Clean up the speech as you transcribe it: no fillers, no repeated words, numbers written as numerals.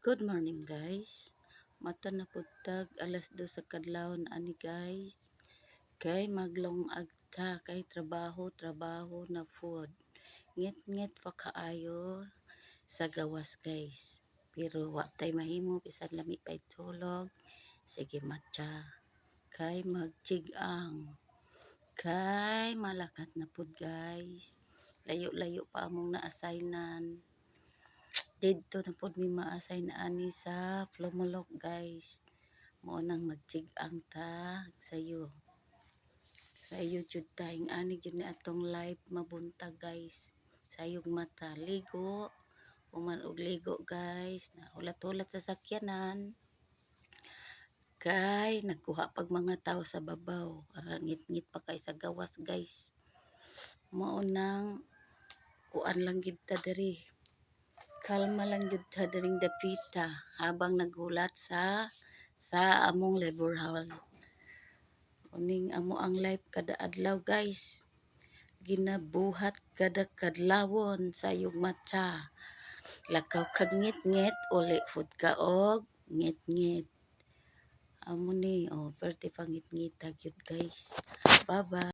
Good morning guys. Mata na putag alas 2 sa kadlawon ani guys. Kay maglong agta kay trabaho na food. Ngit-ngit pa kaayo sa gawas guys. Pero wa tay mahimo bisan lami pay tulog. Sige matcha. Kay magchigang. Kay malakat na pud guys. Layo-layo pa among na-assignan. Dito na po mi ma-assign na ani sa Plumulok guys. Mo nang magchigang ta sayo. Sayo jud ta ani jud ni atong live mabuntag guys. Sayog mata ligo. Human og ligo guys. Ulat-ulat sa sakyanan. Kay nagkuha pag mga tao sa babaw. Ngit-ngit pa kay sa gawas guys. Mo nang kuan lang gid ta diri. Kalma lang jud ta diring dapita habang naghulat sa among labor hall. Uning amo ang life kada adlaw guys. Ginabuhat kada kadlawon sa matcha. Lakaw kag ngit-ngit uli food ka og ngit-ngit. Amo ni perti pangit-ngita gyud guys. Bye bye.